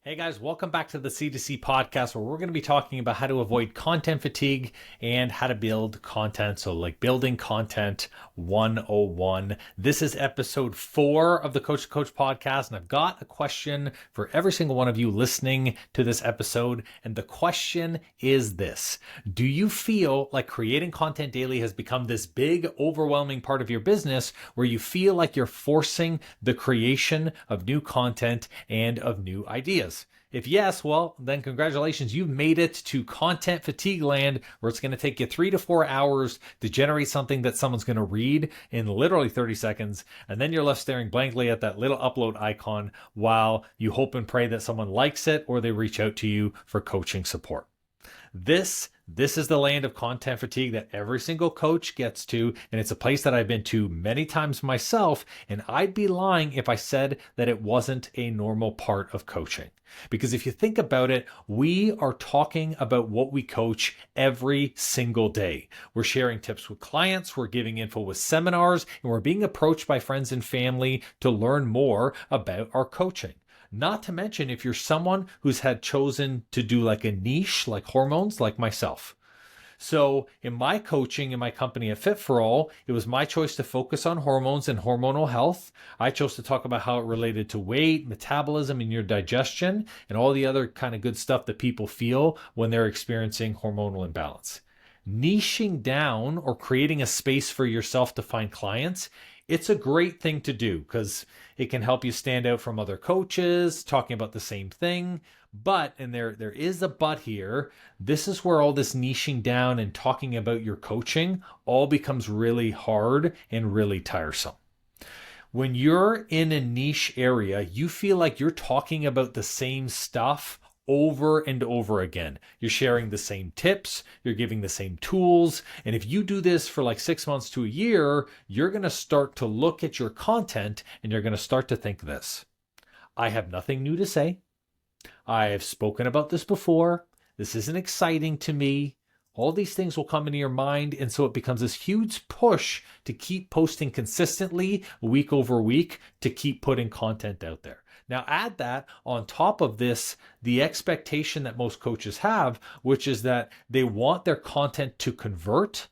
Hey guys, welcome back to the C2C podcast where we're going to be talking about how to avoid content fatigue and how to build content. So like building content 101. This is episode 4 of the Coach to Coach podcast. And I've got a question for every single one of you listening to this episode. And the question is this: do you feel like creating content daily has become this big, overwhelming part of your business where you feel like you're forcing the creation of new content and of new ideas? If yes, well, then congratulations. You've made it to content fatigue land, where it's going to take you 3 to 4 hours to generate something that someone's going to read in literally 30 seconds. And then you're left staring blankly at that little upload icon while you hope and pray that someone likes it or they reach out to you for coaching support. This is the land of content fatigue that every single coach gets to, and it's a place that I've been to many times myself, and I'd be lying if I said that it wasn't a normal part of coaching. Because if you think about it, we are talking about what we coach every single day. We're sharing tips with clients, we're giving info with seminars, and we're being approached by friends and family to learn more about our coaching. Not to mention if you're someone who's had chosen to do like a niche, like hormones, like myself. So in my coaching in my company at Fit for All, it was my choice to focus on hormones and hormonal health. I chose to talk about how it related to weight, metabolism, and your digestion, and all the other kind of good stuff that people feel when they're experiencing hormonal imbalance. Niching down or creating a space for yourself to find clients, it's a great thing to do because it can help you stand out from other coaches talking about the same thing. But, and there is a but here, this is where all this niching down and talking about your coaching all becomes really hard and really tiresome. When you're in a niche area, you feel like you're talking about the same stuff over and over again. You're sharing the same tips, you're giving the same tools, and if you do this for like 6 months to a year, you're going to start to look at your content and you're going to start to think this: I have nothing new to say. I have spoken about this before. This isn't exciting to me. All these things will come into your mind, and so it becomes this huge push to keep posting consistently week over week, to keep putting content out there. Now add that on top of this, the expectation that most coaches have, which is that they want their content to convert.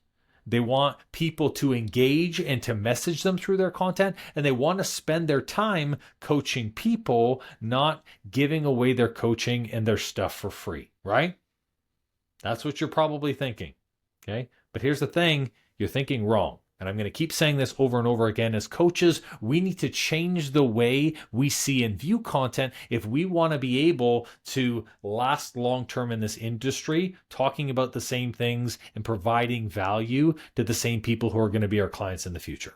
They want people to engage and to message them through their content, and they want to spend their time coaching people, not giving away their coaching and their stuff for free, right? That's what you're probably thinking, okay? But here's the thing, you're thinking wrong. And I'm going to keep saying this over and over again. As coaches, we need to change the way we see and view content if we want to be able to last long-term in this industry, talking about the same things and providing value to the same people who are going to be our clients in the future.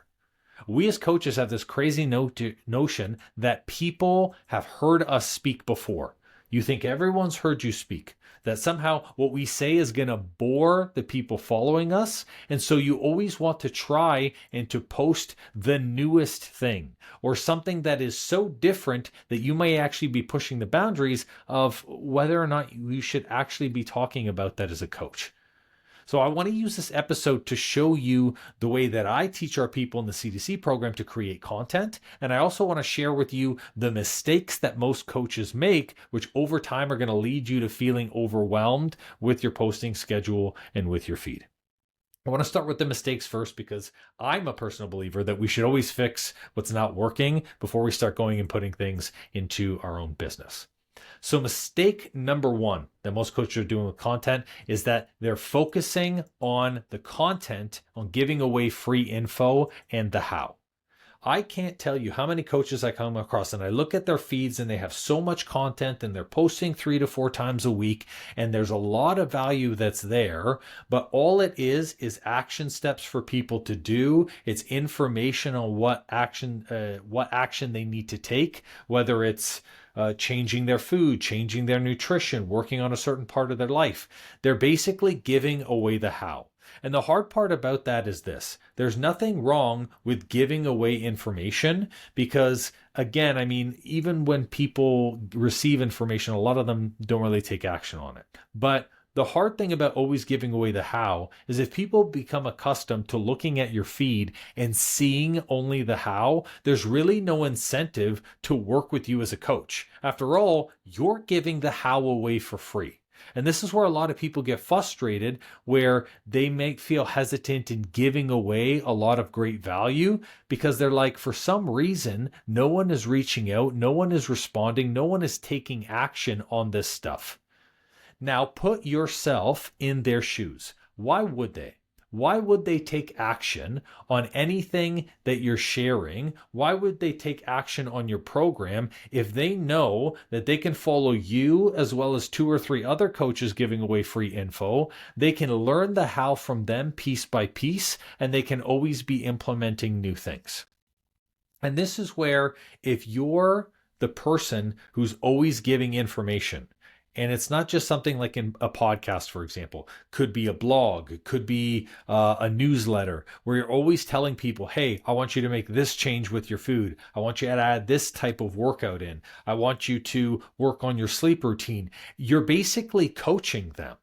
We as coaches have this crazy notion that people have heard us speak before. You think everyone's heard you speak, that somehow what we say is going to bore the people following us. And so you always want to try and to post the newest thing or something that is so different that you may actually be pushing the boundaries of whether or not you should actually be talking about that as a coach. So I want to use this episode to show you the way that I teach our people in the C2C program to create content. And I also want to share with you the mistakes that most coaches make, which over time are going to lead you to feeling overwhelmed with your posting schedule and with your feed. I want to start with the mistakes first because I'm a personal believer that we should always fix what's not working before we start going and putting things into our own business. So mistake number 1 that most coaches are doing with content is that they're focusing on the content, on giving away free info and the how. I can't tell you how many coaches I come across and I look at their feeds and they have so much content and they're posting 3 to 4 times a week and there's a lot of value that's there, but all it is action steps for people to do. It's information on what action they need to take, whether it's changing their food, changing their nutrition, working on a certain part of their life. They're basically giving away the how. And the hard part about that is this: there's nothing wrong with giving away information because, again, I mean, even when people receive information, a lot of them don't really take action on it. But The hard thing about always giving away the how is if people become accustomed to looking at your feed and seeing only the how, there's really no incentive to work with you as a coach. After all, you're giving the how away for free. And this is where a lot of people get frustrated, where they may feel hesitant in giving away a lot of great value because they're like, for some reason, no one is reaching out, no one is responding, no one is taking action on this stuff. Now put yourself in their shoes. Why would they? Why would they take action on anything that you're sharing? Why would they take action on your program if they know that they can follow you as well as 2 or 3 other coaches giving away free info? They can learn the how from them piece by piece, and they can always be implementing new things. And this is where, if you're the person who's always giving information, and it's not just something like in a podcast, for example, could be a blog, it could be a newsletter where you're always telling people, hey, I want you to make this change with your food. I want you to add this type of workout in. I want you to work on your sleep routine. You're basically coaching them.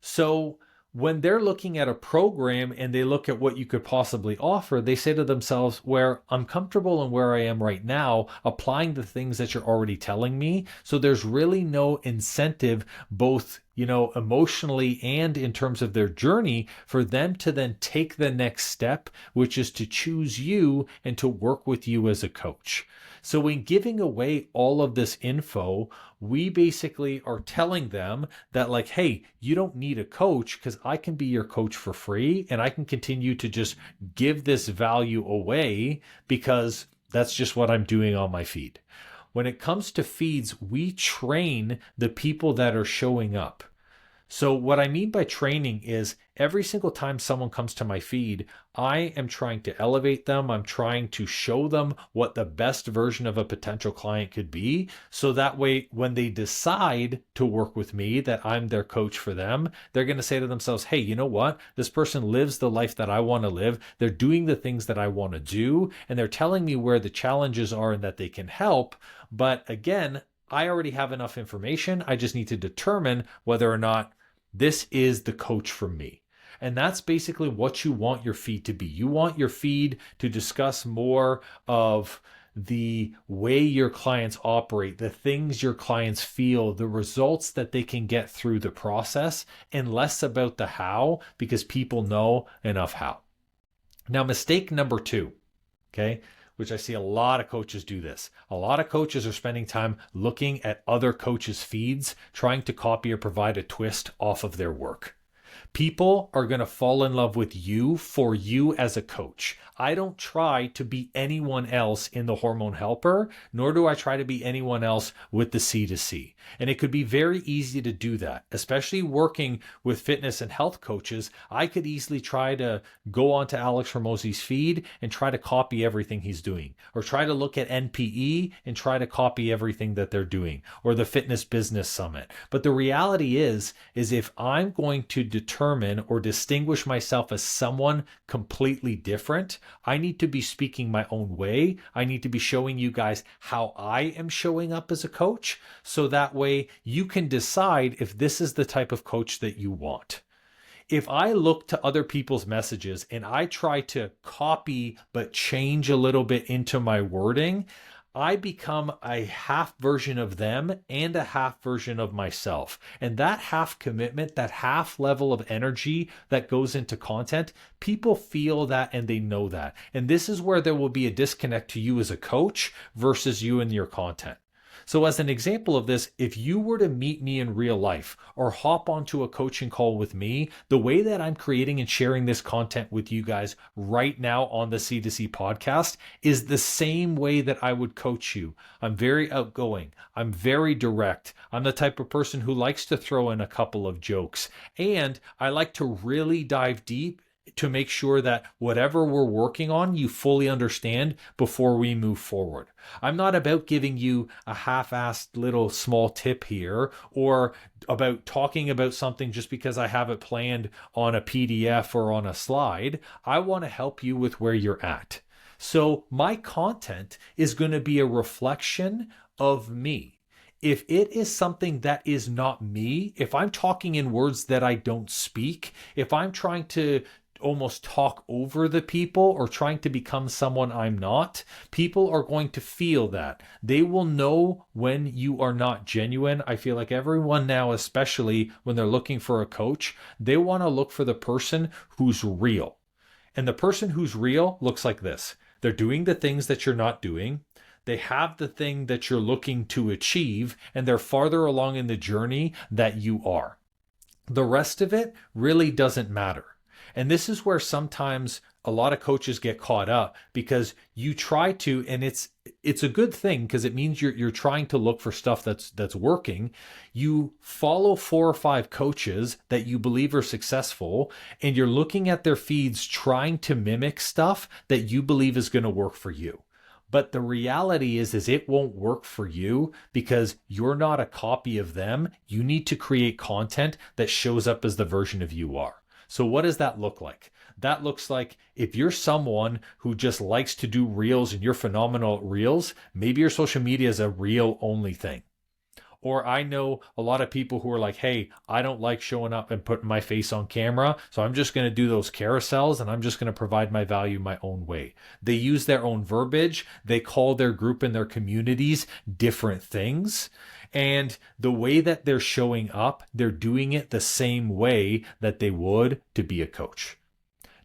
So when they're looking at a program and they look at what you could possibly offer, they say to themselves, where I'm comfortable and where I am right now, applying the things that you're already telling me. So there's really no incentive, both, emotionally and in terms of their journey, for them to then take the next step, which is to choose you and to work with you as a coach. So in giving away all of this info, we basically are telling them that, like, hey, you don't need a coach because I can be your coach for free and I can continue to just give this value away because that's just what I'm doing on my feed. When it comes to feeds, we train the people that are showing up. So what I mean by training is every single time someone comes to my feed, I am trying to elevate them. I'm trying to show them what the best version of a potential client could be. So that way, when they decide to work with me, that I'm their coach for them, they're going to say to themselves, hey, you know what? This person lives the life that I want to live. They're doing the things that I want to do. And they're telling me where the challenges are and that they can help. But again, I already have enough information. I just need to determine whether or not this is the coach for me. And that's basically what you want your feed to be. You want your feed to discuss more of the way your clients operate, the things your clients feel, the results that they can get through the process, and less about the how, because people know enough how. Now, mistake number 2, okay, which I see a lot of coaches do this. A lot of coaches are spending time looking at other coaches' feeds, trying to copy or provide a twist off of their work. People are going to fall in love with you for you as a coach. I don't try to be anyone else in the Hormone Helper, nor do I try to be anyone else with the C2C. And it could be very easy to do that, especially working with fitness and health coaches. I could easily try to go onto Alex Hormozi's feed and try to copy everything he's doing, or try to look at NPE and try to copy everything that they're doing, or the Fitness Business Summit. But the reality is if I'm going to determine or distinguish myself as someone completely different, I need to be speaking my own way. I need to be showing you guys how I am showing up as a coach, so that way you can decide if this is the type of coach that you want. If I look to other people's messages and I try to copy but change a little bit into my wording, I become a half version of them and a half version of myself. And that half commitment, that half level of energy that goes into content, people feel that and they know that. And this is where there will be a disconnect to you as a coach versus you and your content. So as an example of this, if you were to meet me in real life or hop onto a coaching call with me, the way that I'm creating and sharing this content with you guys right now on the C2C podcast is the same way that I would coach you. I'm very outgoing. I'm very direct. I'm the type of person who likes to throw in a couple of jokes. And I like to really dive deep to make sure that whatever we're working on, you fully understand before we move forward. I'm not about giving you a half-assed little small tip here, or about talking about something just because I have it planned on a PDF or on a slide. I want to help you with where you're at. So my content is going to be a reflection of me. If it is something that is not me, if I'm talking in words that I don't speak, if I'm trying to almost talk over the people or trying to become someone I'm not, people are going to feel that. They will know when you are not genuine. I feel like everyone now, especially when they're looking for a coach, they want to look for the person who's real. And the person who's real looks like this. They're doing the things that you're not doing. They have the thing that you're looking to achieve, and they're farther along in the journey that you are. The rest of it really doesn't matter. And this is where sometimes a lot of coaches get caught up because you try to, and it's a good thing because it means you're trying to look for stuff that's working. You follow 4 or 5 coaches that you believe are successful, and you're looking at their feeds trying to mimic stuff that you believe is going to work for you. But the reality is it won't work for you because you're not a copy of them. You need to create content that shows up as the version of you are. So what does that look like? That looks like if you're someone who just likes to do reels and you're phenomenal at reels, maybe your social media is a reel only thing. Or I know a lot of people who are like, hey, I don't like showing up and putting my face on camera, so I'm just going to do those carousels and I'm just going to provide my value my own way. They use their own verbiage. They call their group and their communities different things. And the way that they're showing up, they're doing it the same way that they would to be a coach.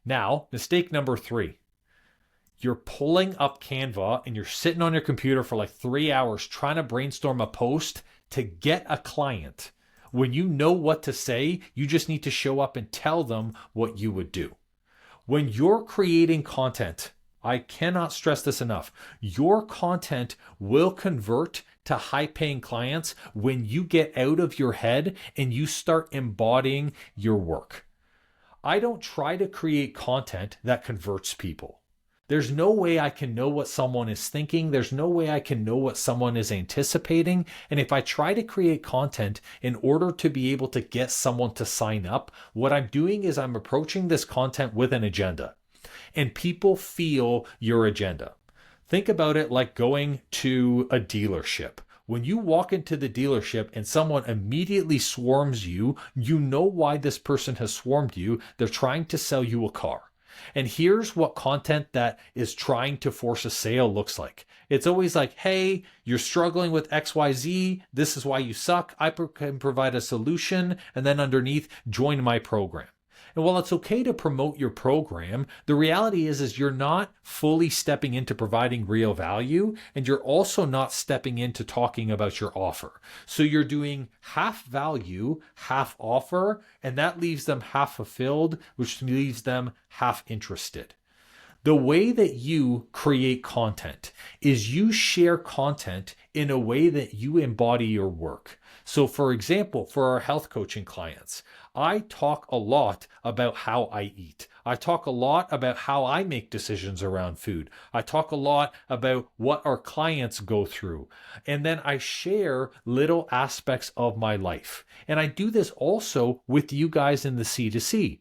Now, mistake number 3. You're pulling up Canva and you're sitting on your computer for like 3 hours trying to brainstorm a post to get a client. When you know what to say, you just need to show up and tell them what you would do. When you're creating content, I cannot stress this enough, your content will convert to high-paying clients when you get out of your head and you start embodying your work. I don't try to create content that converts people. There's no way I can know what someone is thinking. There's no way I can know what someone is anticipating. And if I try to create content in order to be able to get someone to sign up, what I'm doing is I'm approaching this content with an agenda. And people feel your agenda. Think about it like going to a dealership. When you walk into the dealership and someone immediately swarms you, you know why this person has swarmed you. They're trying to sell you a car. And here's what content that is trying to force a sale looks like. It's always like, hey, you're struggling with XYZ. This is why you suck. I can provide a solution. And then underneath, join my program. And while it's okay to promote your program, the reality is you're not fully stepping into providing real value, and you're also not stepping into talking about your offer. So you're doing half value, half offer, and that leaves them half fulfilled, which leaves them half interested. The way that you create content is you share content in a way that you embody your work. So for example, for our health coaching clients, I talk a lot about how I eat. I talk a lot about how I make decisions around food. I talk a lot about what our clients go through. And then I share little aspects of my life. And I do this also with you guys in the C2C.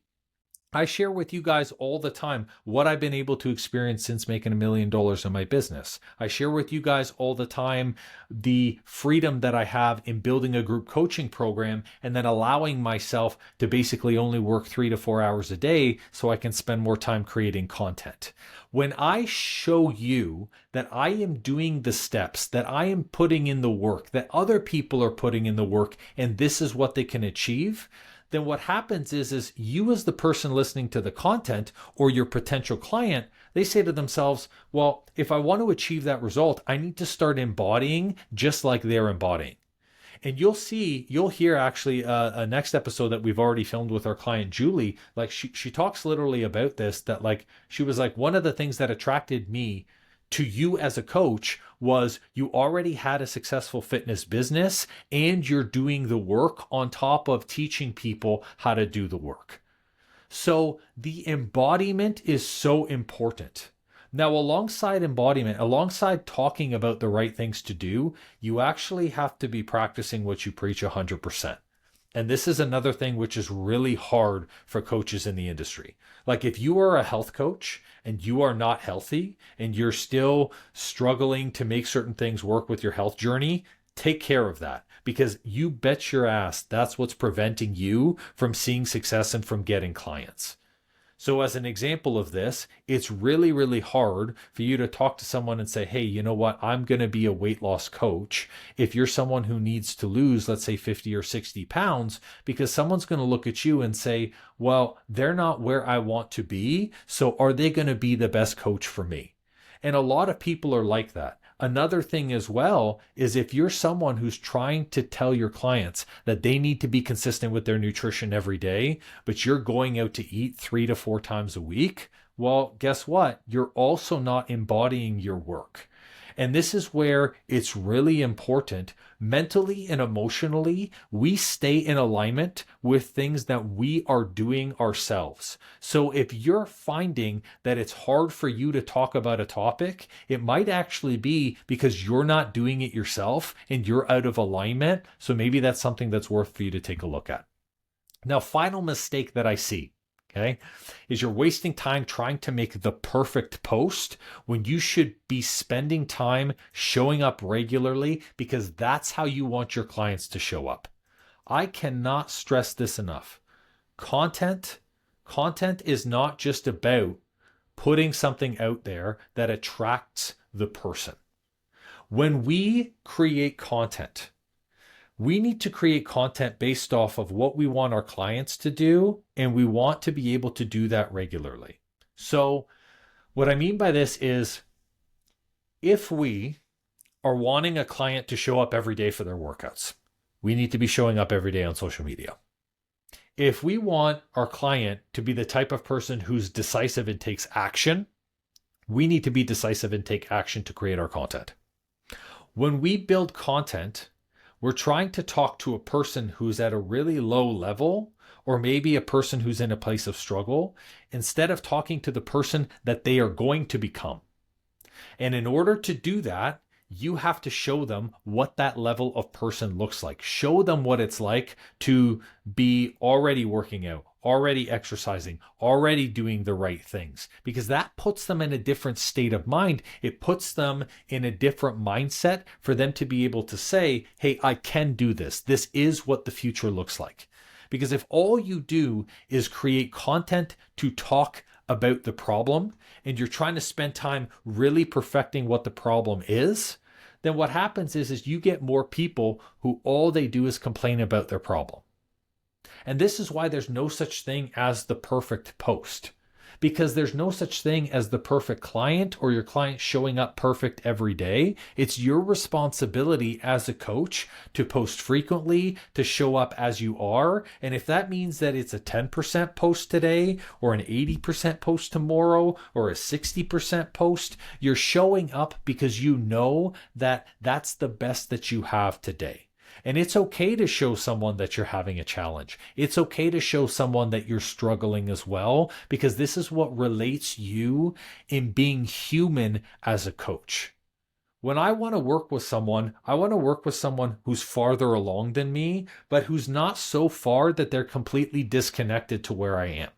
I share with you guys all the time what I've been able to experience since making $1 million in my business. I share with you guys all the time the freedom that I have in building a group coaching program and then allowing myself to basically only work 3 to 4 hours a day so I can spend more time creating content. When I show you that I am doing the steps, that I am putting in the work, that other people are putting in the work, and this is what they can achieve, then what happens is you as the person listening to the content or your potential client, they say to themselves, well, if I want to achieve that result, I need to start embodying just like they're embodying. And you'll hear actually a next episode that we've already filmed with our client, Julie, like she talks literally about this, that like, she was like, one of the things that attracted me to you as a coach was you already had a successful fitness business and you're doing the work on top of teaching people how to do the work. So the embodiment is so important. Now, alongside embodiment, alongside talking about the right things to do, you actually have to be practicing what you preach 100%. And this is another thing which is really hard for coaches in the industry. Like if you are a health coach and you are not healthy and you're still struggling to make certain things work with your health journey, Take care of that, because you bet your ass that's what's preventing you from seeing success and from getting clients. So as an example of this, it's really, really hard for you to talk to someone and say, hey, you know what? I'm going to be a weight loss coach. If you're someone who needs to lose, let's say 50 or 60 pounds, because someone's going to look at you and say, well, they're not where I want to be. So are they going to be the best coach for me? And a lot of people are like that. Another thing as well is if you're someone who's trying to tell your clients that they need to be consistent with their nutrition every day, but you're going out to eat 3 to 4 times a week, well, guess what? You're also not embodying your work. And this is where it's really important mentally and emotionally, we stay in alignment with things that we are doing ourselves. So if you're finding that it's hard for you to talk about a topic, it might actually be because you're not doing it yourself and you're out of alignment. So maybe that's something that's worth for you to take a look at. Now, final mistake that I see, okay, is you're wasting time trying to make the perfect post when you should be spending time showing up regularly, because that's how you want your clients to show up. I cannot stress this enough. Content is not just about putting something out there that attracts the person. When we create content, we need to create content based off of what we want our clients to do, and we want to be able to do that regularly. So what I mean by this is, if we are wanting a client to show up every day for their workouts, we need to be showing up every day on social media. If we want our client to be the type of person who's decisive and takes action, we need to be decisive and take action to create our content. When we build content, we're trying to talk to a person who's at a really low level, or maybe a person who's in a place of struggle, instead of talking to the person that they are going to become. And in order to do that, you have to show them what that level of person looks like. Show them what it's like to be already working out, already exercising, already doing the right things, because that puts them in a different state of mind. It puts them in a different mindset for them to be able to say, hey, I can do this. This is what the future looks like. Because if all you do is create content to talk about the problem, and you're trying to spend time really perfecting what the problem is, then what happens is you get more people who all they do is complain about their problem. And this is why there's no such thing as the perfect post, because there's no such thing as the perfect client or your client showing up perfect every day. It's your responsibility as a coach to post frequently, to show up as you are. And if that means that it's a 10% post today, or an 80% post tomorrow, or a 60% post, you're showing up because you know that that's the best that you have today. And it's okay to show someone that you're having a challenge. It's okay to show someone that you're struggling as well, because this is what relates you in being human as a coach. When I want to work with someone, I want to work with someone who's farther along than me, but who's not so far that they're completely disconnected to where I am.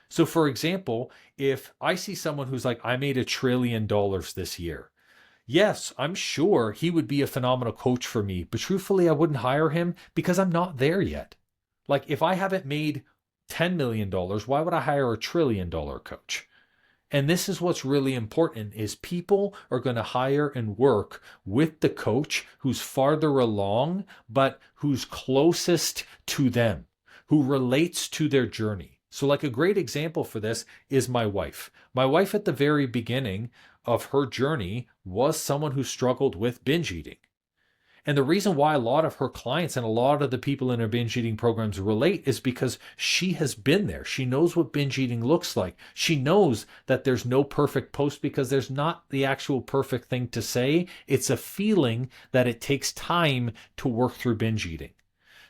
So for example, if I see someone who's like, I made $1 trillion this year, yes, I'm sure he would be a phenomenal coach for me, but truthfully, I wouldn't hire him because I'm not there yet. Like, if I haven't made $10 million, why would I hire a $1 trillion coach? And this is what's really important, is people are going to hire and work with the coach who's farther along, but who's closest to them, who relates to their journey. So like a great example for this is my wife. My wife at the very beginning of her journey was someone who struggled with binge eating. And the reason why a lot of her clients and a lot of the people in her binge eating programs relate is because she has been there. She knows what binge eating looks like. She knows that there's no perfect post because there's not the actual perfect thing to say. It's a feeling that it takes time to work through binge eating.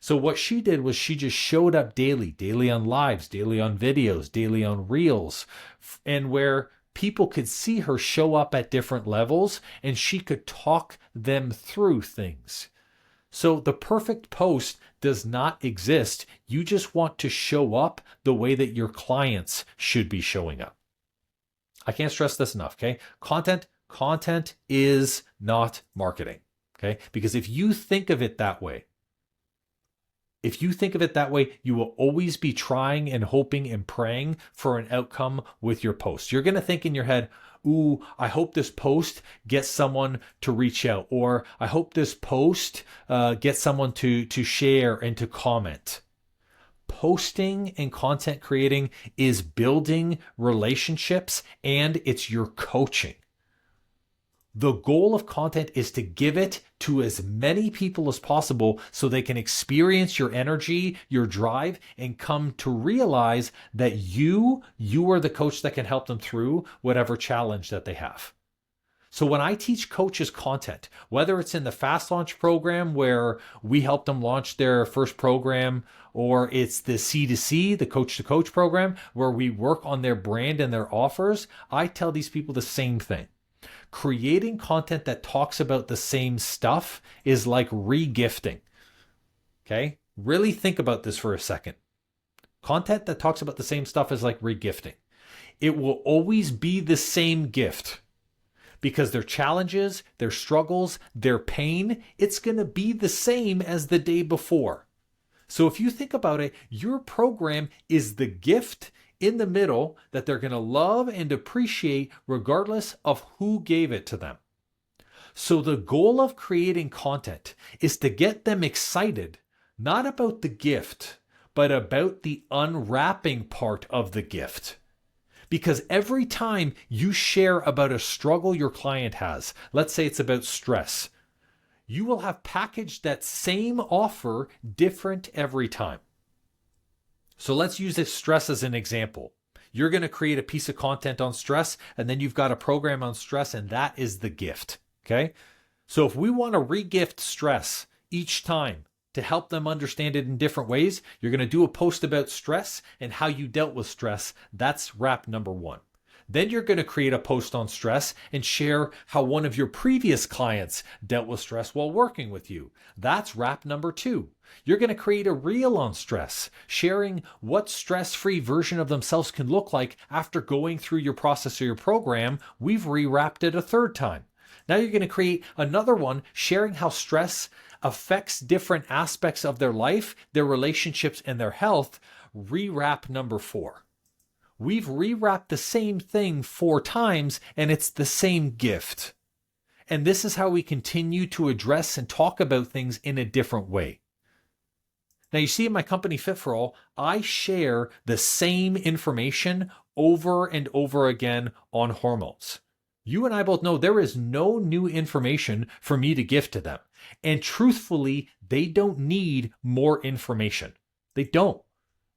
So what she did was she just showed up daily on lives, daily on videos, daily on reels, and where people could see her show up at different levels and she could talk them through things. So the perfect post does not exist. You just want to show up the way that your clients should be showing up. I can't stress this enough, okay? Content is not marketing. Okay? Because if you think of it that way, you will always be trying and hoping and praying for an outcome with your post. You're going to think in your head, ooh, I hope this post gets someone to reach out, or I hope this post gets someone to share and to comment. Posting and content creating is building relationships, and it's your coaching. The goal of content is to give it to as many people as possible so they can experience your energy, your drive, and come to realize that you are the coach that can help them through whatever challenge that they have. So when I teach coaches content, whether it's in the Fast Launch program where we help them launch their first program, or it's the C2C, the Coach to Coach program, where we work on their brand and their offers, I tell these people the same thing. Creating content that talks about the same stuff is like regifting. Okay? Really think about this for a second. Content that talks about the same stuff is like regifting. It will always be the same gift because their challenges, their struggles, their pain, it's going to be the same as the day before. So if you think about it, your program is the gift in the middle that they're going to love and appreciate regardless of who gave it to them. So the goal of creating content is to get them excited, not about the gift, but about the unwrapping part of the gift. Because every time you share about a struggle your client has, let's say it's about stress, you will have packaged that same offer different every time. So let's use this stress as an example. You're going to create a piece of content on stress, and then you've got a program on stress, and that is the gift. Okay? So if we want to regift stress each time to help them understand it in different ways, you're going to do a post about stress and how you dealt with stress. That's wrap number 1. Then you're going to create a post on stress and share how one of your previous clients dealt with stress while working with you. That's wrap number 2. You're going to create a reel on stress, sharing what stress-free version of themselves can look like after going through your process or your program. We've rewrapped it a third time. Now you're going to create another one sharing how stress affects different aspects of their life, their relationships, and their health. Rewrap number 4. We've rewrapped the same thing 4 times, and it's the same gift. And this is how we continue to address and talk about things in a different way. Now, you see in my company Fit for All, I share the same information over and over again on hormones. You and I both know there is no new information for me to give to them. And truthfully, they don't need more information. They don't.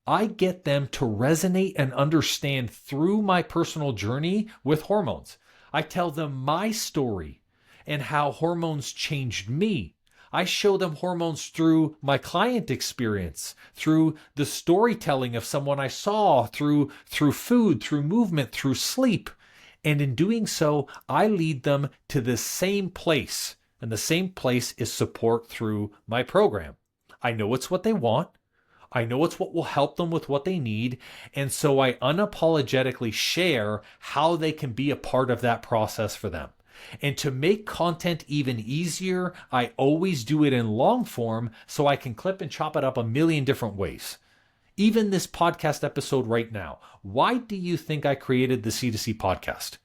I get them to resonate and understand through my personal journey with hormones. I tell them my story and how hormones changed me. I show them hormones through my client experience, through the storytelling of someone I saw, through food, through movement, through sleep. And in doing so, I lead them to the same place. And the same place is support through my program. I know it's what they want. I know it's what will help them with what they need. And so I unapologetically share how they can be a part of that process for them. And to make content even easier, I always do it in long form so I can clip and chop it up a million different ways. Even this podcast episode right now. Why do you think I created the C2C podcast?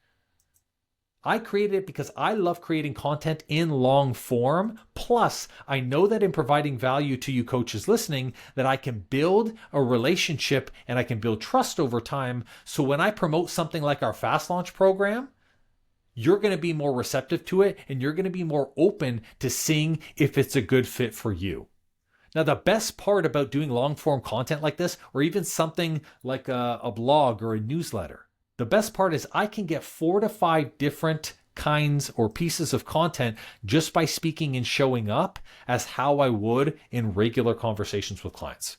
I created it because I love creating content in long form. Plus, I know that in providing value to you coaches listening, that I can build a relationship and I can build trust over time. So when I promote something like our Fast Launch program, you're going to be more receptive to it and you're going to be more open to seeing if it's a good fit for you. Now, the best part about doing long form content like this, or even something like a blog or a newsletter, the best part is I can get 4 to 5 different kinds or pieces of content just by speaking and showing up as how I would in regular conversations with clients.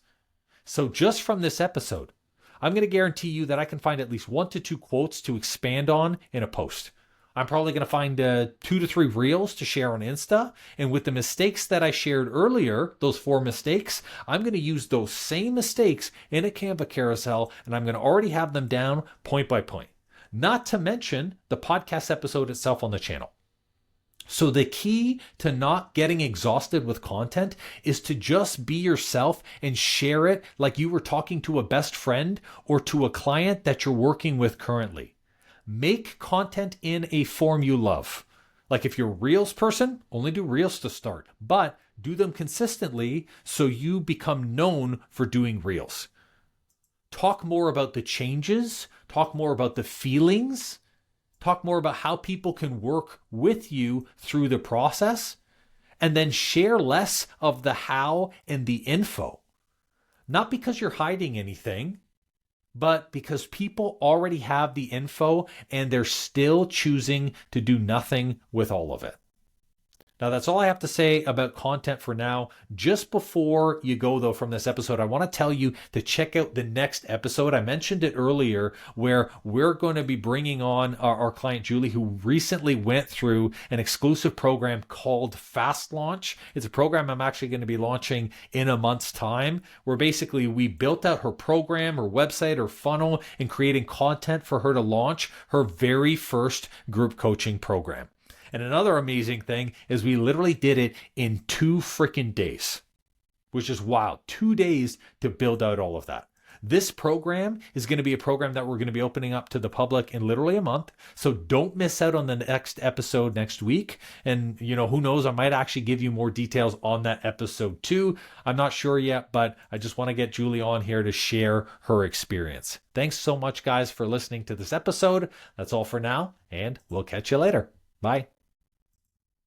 So just from this episode, I'm going to guarantee you that I can find at least 1 to 2 quotes to expand on in a post. I'm probably going to find 2 to 3 reels to share on Insta. And with the mistakes that I shared earlier, those 4 mistakes, I'm going to use those same mistakes in a Canva carousel, and I'm going to already have them down point by point. Not to mention the podcast episode itself on the channel. So the key to not getting exhausted with content is to just be yourself and share it like you were talking to a best friend or to a client that you're working with currently. Make content in a form you love. Like if you're a Reels person, only do Reels to start, but do them consistently so you become known for doing Reels. Talk more about the changes, talk more about the feelings, talk more about how people can work with you through the process, and then share less of the how and the info. Not because you're hiding anything, but because people already have the info and they're still choosing to do nothing with all of it. Now, that's all I have to say about content for now. Just before you go, though, from this episode, I want to tell you to check out the next episode. I mentioned it earlier where we're going to be bringing on our client, Julie, who recently went through an exclusive program called Fast Launch. It's a program I'm actually going to be launching in a month's time, where basically we built out her program, her website, her funnel, and creating content for her to launch her very first group coaching program. And another amazing thing is we literally did it in 2 freaking days, which is wild. 2 days to build out all of that. This program is going to be a program that we're going to be opening up to the public in literally a month. So don't miss out on the next episode next week. And, who knows, I might actually give you more details on that episode too. I'm not sure yet, but I just want to get Julie on here to share her experience. Thanks so much, guys, for listening to this episode. That's all for now, and we'll catch you later. Bye.